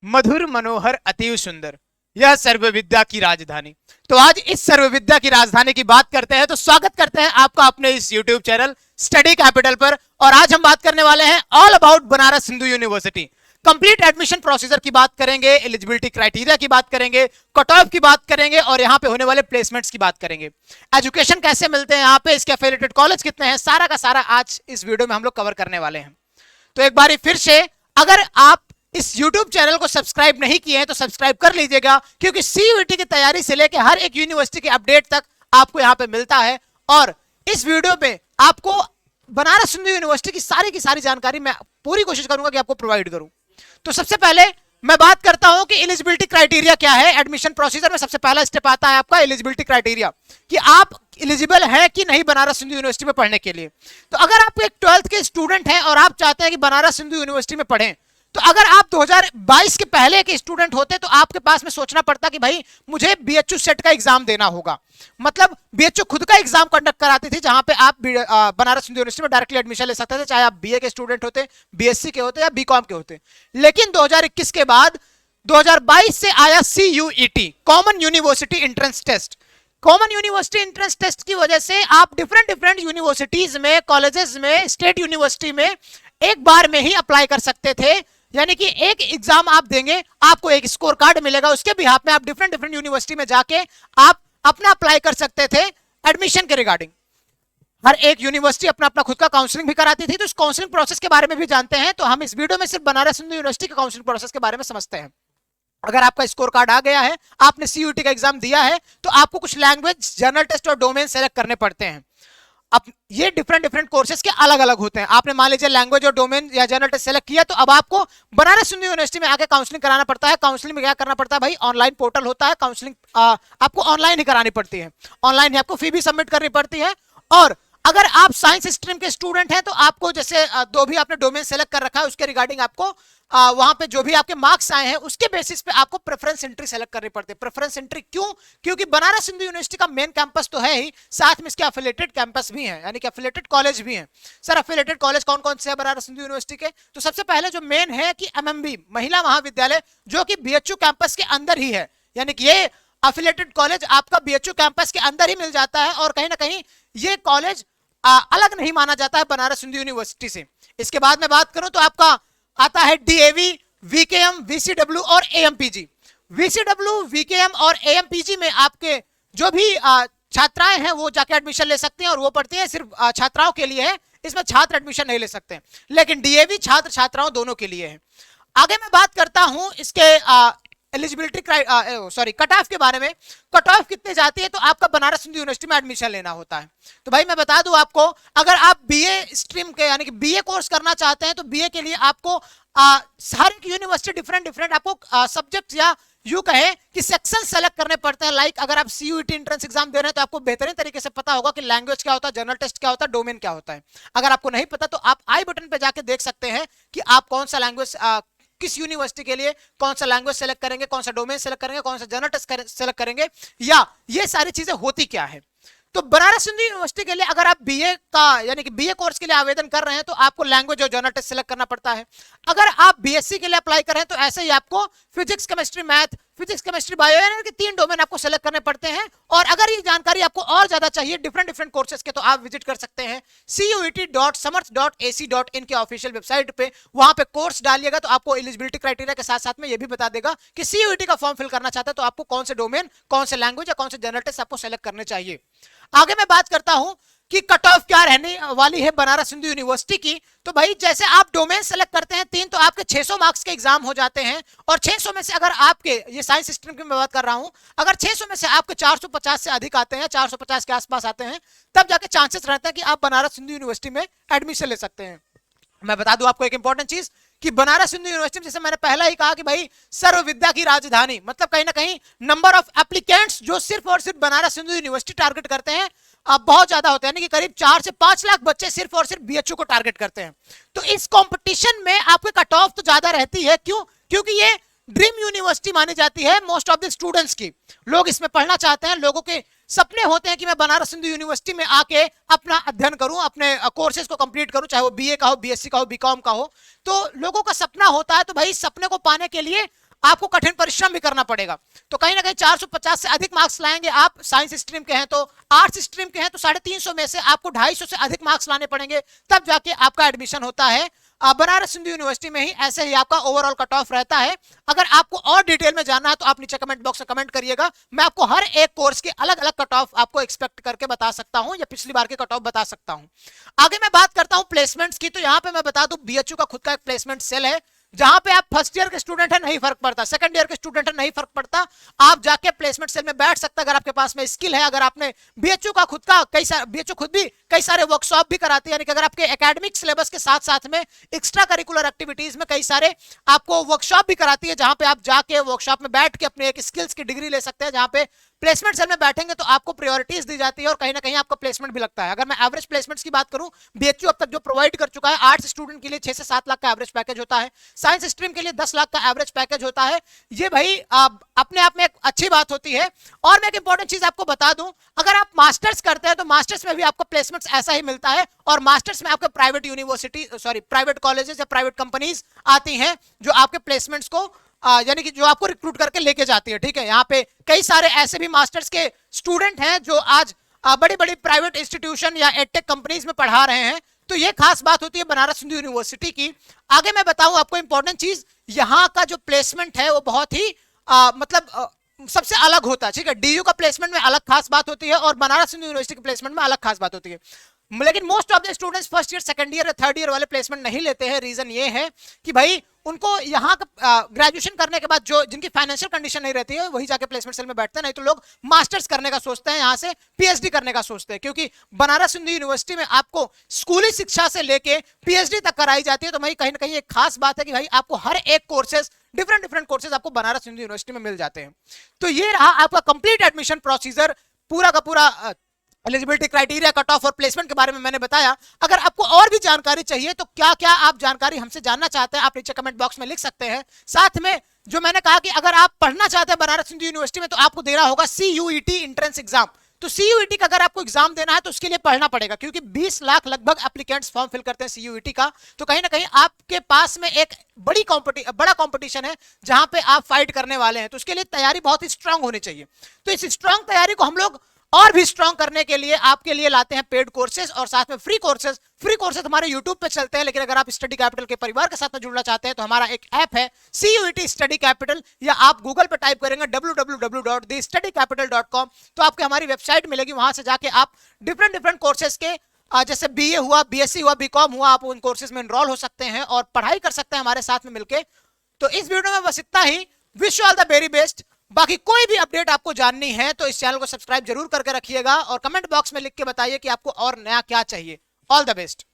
मधुर मनोहर अतीव सुंदर, यह सर्व विद्या की राजधानी। तो आज इस सर्व विद्या की राजधानी की बात करते हैं, तो स्वागत करते हैं आपका अपने इस यूट्यूब चैनल स्टडी कैपिटल पर। और आज हम बात करने वाले हैं all about Banaras Hindu university. Complete admission procedure की बात करेंगे, एलिजिबिलिटी क्राइटेरिया की बात करेंगे, कट ऑफ की बात करेंगे और यहाँ पे होने वाले प्लेसमेंट्स की बात करेंगे। एजुकेशन कैसे मिलते हैं यहाँ पे, इसके एफिलिएटेड कॉलेज कितने हैं, सारा का सारा आज इस वीडियो में हम लोग कवर करने वाले हैं। तो एक बार फिर से, अगर आप इस YouTube चैनल को सब्सक्राइब नहीं किए हैं तो सब्सक्राइब कर लीजिएगा, क्योंकि सीयूईटी की तैयारी से लेकर हर एक यूनिवर्सिटी के अपडेट तक आपको यहां पे मिलता है। और इस वीडियो में आपको बनारस हिंदू यूनिवर्सिटी की सारी जानकारी मैं पूरी कोशिश करूंगा कि आपको प्रोवाइड करूं। तो सबसे पहले मैं बात करता हूं कि एलिजिबिलिटी क्राइटेरिया क्या है। एडमिशन प्रोसीजर में सबसे पहला स्टेप आता है आपका एलिजिबिलिटी क्राइटेरिया, कि आप एलिजिबल है कि नहीं बनारस हिंदू यूनिवर्सिटी में पढ़ने के लिए। तो अगर आप एक 12th के स्टूडेंट हैं और आप चाहते हैं कि बनारस हिंदू यूनिवर्सिटी में पढ़ें, तो अगर आप 2022 के पहले के स्टूडेंट होते तो आपके पास में सोचना पड़ता कि भाई मुझे बीएचयू सेट का एग्जाम देना होगा। मतलब बीएचयू खुद का एग्जाम कंडक्ट कराती थी, जहां पे आप बनारस हिंदू यूनिवर्सिटी में डायरेक्टली एडमिशन ले सकते थे, चाहे आप बीए के स्टूडेंट होते, बीएससी के होते या बीकॉम के होते। लेकिन 2021 के बाद 2022 से आया CUET, common university entrance test. Common university entrance test की वजह से आप डिफरेंट यूनिवर्सिटीज में, कॉलेजेस में, स्टेट यूनिवर्सिटी में एक बार में ही अप्लाई कर सकते थे। यानी कि एक एग्जाम आप देंगे, आपको एक स्कोर कार्ड मिलेगा, उसके बिहाफ में आप डिफरेंट यूनिवर्सिटी में जाके आप अपना अप्लाई कर सकते थे एडमिशन के रिगार्डिंग। हर एक यूनिवर्सिटी अपना अपना खुद का काउंसलिंग भी कराती थी, तो इस काउंसलिंग प्रोसेस के बारे में भी जानते हैं। तो हम इस वीडियो में सिर्फ बनारस हिंदू यूनिवर्सिटी के काउंसलिंग प्रोसेस के बारे में समझते हैं। अगर आपका स्कोर कार्ड आ गया है, आपने सीयूटी का एग्जाम दिया है, तो आपको कुछ लैंग्वेज, जर्नल टेस्ट और डोमेन सेलेक्ट करने पड़ते हैं। अब ये डिफरेंट कोर्सेज के अलग अलग होते हैं। आपने मान लीजिए लैंग्वेज और डोमेन या जर्नल टेस्ट सेलेक्ट किया, तो अब आपको बनारस हिंदू यूनिवर्सिटी में आके काउंसलिंग कराना पड़ता है। काउंसलिंग में क्या करना पड़ता है भाई, ऑनलाइन पोर्टल होता है, काउंसलिंग आपको ऑनलाइन ही करानी पड़ती है। ऑनलाइन ही आपको फी भी सबमिट करनी पड़ती है। और अगर आप साइंस स्ट्रीम के स्टूडेंट हैं, तो आपको जैसे दो भी आपने डोमेन सेलेक्ट कर रखा है, उसके रिगार्डिंग आपको वहां पे जो भी आपके मार्क्स आए हैं उसके बेसिस पे आपको प्रेफरेंस एंट्री सेलेक्ट करनी पड़ती है। प्रेफरेंस एंट्री क्यों? क्योंकि बनारस हिंदू यूनिवर्सिटी का मेन कैंपस तो है ही, साथ में इसके एफिलिएटेड कैंपस भी हैं, यानी कि एफिलिएटेड कॉलेज भी हैं। सर एफिलिएटेड कॉलेज कौन कौन से हैं बनारस हिंदू यूनिवर्सिटी के? तो सबसे पहले जो मेन है कि MMB महिला महाविद्यालय, जो कि BHU कैंपस के अंदर ही है। यानी कि ये एफिलिएटेड कॉलेज आपका BHU कैंपस के अंदर ही मिल जाता है, और कहीं ना कहीं ये कॉलेज अलग नहीं माना जाता है बनारस हिंदू यूनिवर्सिटी से। इसके बाद में बात करूं तो आपका आता है DAV, VKM, VCW और AMPG। VCW, VKM और AMPG में आपके जो भी छात्राएं हैं वो जाके एडमिशन ले सकते हैं, और वो पढ़ती हैं सिर्फ छात्राओं के लिए है, इसमें छात्र एडमिशन नहीं ले सकते। लेकिन DAV छात्र छात्राओं दोनों के लिए है। आगे मैं बात करता हूं इसके एलिजिबिलिटी कट ऑफ के बारे में। कट ऑफ कितने जाती है, तो आपका बनारस हिंदू यूनिवर्सिटी में एडमिशन लेना होता है। तो भाई मैं बता दूं आपको, अगर आप बीए स्ट्रीम के यानी कि बीए कोर्स करना चाहते हैं, तो बीए के लिए आपको हर एक यूनिवर्सिटी डिफरेंट आपको सब्जेक्ट या यू कहे कि सेक्शन सेलेक्ट करने पड़ते हैं। लाइक अगर आप CUET एंट्रेंस एग्जाम दे रहे हैं, तो आपको बेहतरीन तरीके से पता होगा कि लैंग्वेज क्या होता है, जर्नल टेस्ट क्या होता है, डोमेन क्या होता है। अगर आपको नहीं पता तो आप आई बटन पे जाके देख सकते हैं कि आप कौन सा लैंग्वेज, किस यूनिवर्सिटी के लिए कौन सा लैंग्वेज सेलेक्ट करेंगे, कौन सा डोमेन सेलेक्ट करेंगे, कौन सा जर्नल टेस्ट सेलेक्ट करेंगे, या ये सारी चीजें होती क्या है। तो बनारस हिंदू यूनिवर्सिटी के लिए अगर आप बीए का यानी कि बीए कोर्स के लिए आवेदन कर रहे हैं, तो आपको लैंग्वेज और जर्नल टेस्ट सेलेक्ट करना पड़ता है। अगर आप बीएससी के लिए अप्लाई कर रहे हैं, तो ऐसे ही आपको physics, chemistry, math, physics, chemistry, bio, यानी कि 3 डोमेन आपको सेलेक्ट करने पड़ते हैं। और अगर ये जानकारी आपको और ज्यादा चाहिए डिफरेंट कोर्सेज के, तो आप विजिट कर सकते हैं CUET.samarth.ac.in के ऑफिशियल वेबसाइट पे। वहां पे कोर्स डालिएगा तो आपको एलिजिबिलिटी क्राइटेरिया के साथ साथ में ये भी बता देगा कि CUET का फॉर्म फिल करना चाहते हैं तो आपको कौन से डोमेन, कौन से लैंग्वेज या कौन से जर्नल टेस्ट आपको सेलेक्ट करने चाहिए। आगे मैं बात करता हूं कि कट ऑफ क्या रहने वाली है बनारस हिंदू यूनिवर्सिटी की। तो भाई जैसे आप डोमेन सेलेक्ट करते हैं 3, तो आपके 600 मार्क्स के एग्जाम हो जाते हैं। और 600 में से अगर आपके, ये साइंस स्ट्रीम की मैं बात कर रहा हूं, अगर 600 में से आपके 450 से अधिक आते हैं, 450 के आसपास आते हैं, तब जाके चांसेस रहते हैं कि आप बनारस हिंदू यूनिवर्सिटी में एडमिशन ले सकते हैं। मैं बता दूं आपको एक इंपॉर्टेंट चीज कि बनारस हिंदू यूनिवर्सिटी, जैसे मैंने पहले ही कहा कि भाई सर्व विद्या की राजधानी, मतलब कहीं ना कहीं नंबर ऑफ एप्लीकेंट्स जो सिर्फ और सिर्फ बनारस हिंदू यूनिवर्सिटी टारगेट करते हैं बहुत ज्यादा होते हैं, यानी कि करीब 4 से 5 लाख बच्चे सिर्फ और सिर्फ BHU को टारगेट करते हैं। तो इस कंपटीशन में आपकी कट ऑफ तो ज्यादा रहती है। क्यों? क्योंकि ये ड्रीम यूनिवर्सिटी मानी जाती है मोस्ट ऑफ द स्टूडेंट्स की। लोग इसमें पढ़ना चाहते हैं, लोगों के सपने होते हैं कि मैं बनारस हिंदू यूनिवर्सिटी में आके अपना अध्ययन करूं, अपने कोर्सेज को कंप्लीट करूं, चाहे वो बीए का हो, बीएससी का हो, बीकॉम का हो। तो लोगों का सपना होता है, तो भाई सपने को पाने के लिए आपको कठिन परिश्रम भी करना पड़ेगा। तो कहीं ना कहीं 450 से अधिक मार्क्स लाएंगे आप, साइंस स्ट्रीम के हैं तो, आर्ट्स स्ट्रीम के हैं तो 350 में से आपको 250 से अधिक मार्क्स लाने पड़ेंगे, तब जाके आपका एडमिशन होता है बनारस हिंदू यूनिवर्सिटी में ही। ऐसे ही आपका ओवरऑल कट ऑफ रहता है। अगर आपको और डिटेल में जानना है तो आप नीचे कमेंट बॉक्स में कमेंट करिएगा, मैं आपको हर एक कोर्स के अलग अलग कट ऑफ आपको एक्सपेक्ट करके बता सकता हूं, या पिछली बार के कट ऑफ बता सकता हूं। आगे मैं बात करता हूं प्लेसमेंट्स की। तो यहां पे मैं बता दूं, बीएचयू का खुद का एक प्लेसमेंट सेल है, जहां पे आप फर्स्ट ईयर के स्टूडेंट है नहीं फर्क पड़ता, सेकंड ईयर के स्टूडेंट है नहीं फर्क पड़ता, आप जाके प्लेसमेंट सेल में बैठ सकते हैं अगर आपके पास में स्किल है। अगर आपने बीएचयू का खुद का कई सारे, बीएचयू खुद भी कई सारे वर्कशॉप भी कराती है, यानी कि अगर आपके एकेडमिक सिलेबस के साथ साथ में एक्स्ट्रा करिकुलर एक्टिविटीज में कई सारे आपको वर्कशॉप भी कराती है, जहां पे आप जाके वर्कशॉप में बैठ के अपने एक स्किल्स की डिग्री ले सकते हैं। जहां पे प्लेसमेंट सेल में बैठेंगे तो आपको प्रायोरिटीज दी जाती है और कहीं ना कहीं आपका प्लेसमेंट भी लगता है। अगर मैं एवरेज प्लेसमेंट्स की बात करूं, बीएचयू अब तक जो प्रोवाइड कर चुका है, आर्ट्स स्टूडेंट के लिए 6 से 7 लाख का एवरेज पैकेज होता है, साइंस स्ट्रीम के लिए 10 लाख का एवरेज पैकेज होता है। ये भाई अपने आप में एक अच्छी बात होती है। और मैं एक इंपॉर्टेंट चीज आपको बता दूं, अगर आप मास्टर्स करते हैं तो मास्टर्स में भी आपको प्लेसमेंट्स ऐसा ही मिलता है, और मास्टर्स में आपको प्राइवेट यूनिवर्सिटी प्राइवेट कॉलेजेस या प्राइवेट कंपनीज आती हैं जो आपके प्लेसमेंट्स को यानी कि जो आपको रिक्रूट करके लेके जाती है। ठीक है, यहाँ पे कई सारे ऐसे भी मास्टर्स के स्टूडेंट हैं जो आज बड़ी बड़ी प्राइवेट इंस्टीट्यूशन या एडटेक कंपनीज में पढ़ा रहे हैं। तो ये खास बात होती है बनारस हिंदू यूनिवर्सिटी की। आगे मैं बताऊं आपको इंपॉर्टेंट चीज, यहाँ का जो प्लेसमेंट है वो बहुत ही सबसे अलग होता है। ठीक है, डीयू का प्लेसमेंट में अलग खास बात होती है और बनारस हिंदू यूनिवर्सिटी के प्लेसमेंट में अलग खास बात होती है। लेकिन most of the students first year, second year, third year वाले प्लेसमेंट नहीं लेते हैं। रीजन ये है कि भाई उनको यहाँ ग्रेजुएशन करने के बाद जो जिनकी फाइनेंशियल कंडीशन नहीं रहती है वही जाके प्लेसमेंट सेल में बैठते हैं, नहीं तो लोग मास्टर्स करने का सोचते हैं, यहाँ से पीएचडी करने का सोचते हैं। क्योंकि बनारस हिंदू यूनिवर्सिटी में आपको स्कूली शिक्षा से लेके पीएचडी तक कराई जाती है। तो भाई कहीं ना कहीं एक खास बात है कि भाई आपको हर एक कोर्सेज, डिफरेंट कोर्सेज आपको बनारस हिंदू यूनिवर्सिटी में मिल जाते हैं। तो ये रहा आपका कंप्लीट एडमिशन प्रोसीजर, पूरा का पूरा एलिजिबिलिटी क्राइटेरिया, कट ऑफ और प्लेसमेंट के बारे में मैंने बताया। अगर आपको और भी जानकारी चाहिए तो क्या क्या आप जानकारी हमसे जानना चाहते हैं, आप नीचे कमेंट बॉक्स में लिख सकते हैं। साथ में जो मैंने कहा कि अगर आप पढ़ना चाहते हैं बनारस हिंदू यूनिवर्सिटी में तो आपको देना होगा CUET एंट्रेंस एग्जाम। तो CUET का अगर आपको एग्जाम देना है तो उसके लिए पढ़ना पड़ेगा, क्योंकि 20 लाख लगभग एप्लीकेंट्स फॉर्म फिल करते हैं CUET का। तो कहीं ना कहीं आपके पास में एक बड़ा कंपटीशन है जहां पे आप फाइट करने वाले हैं। तो उसके लिए तैयारी बहुत ही स्ट्रांग होनी चाहिए। तो इस स्ट्रांग तैयारी को हम लोग और भी स्ट्रांग करने के लिए आपके लिए लाते हैं पेड कोर्सेज और साथ में फ्री कोर्सेज हमारे यूट्यूब पे चलते हैं। लेकिन अगर आप स्टडी कैपिटल के परिवार के साथ में जुड़ना चाहते हैं तो हमारा एक ऐप है CUET स्टडी कैपिटल, या आप गूगल पे टाइप करेंगे www.thestudycapital.com तो आपको हमारी वेबसाइट मिलेगी। वहां से जाके आप डिफरेंट कोर्सेज के जैसे BA हुआ, BSc हुआ, BCom हुआ, आप उन कोर्सेज में एनरोल हो सकते हैं और पढ़ाई कर सकते हैं हमारे साथ में मिलकर। तो इस वीडियो में बस इतना ही। Wish you all the very best. बाकी कोई भी अपडेट आपको जाननी है तो इस चैनल को सब्सक्राइब जरूर करके रखिएगा और कमेंट बॉक्स में लिख के बताइए कि आपको और नया क्या चाहिए। All the best.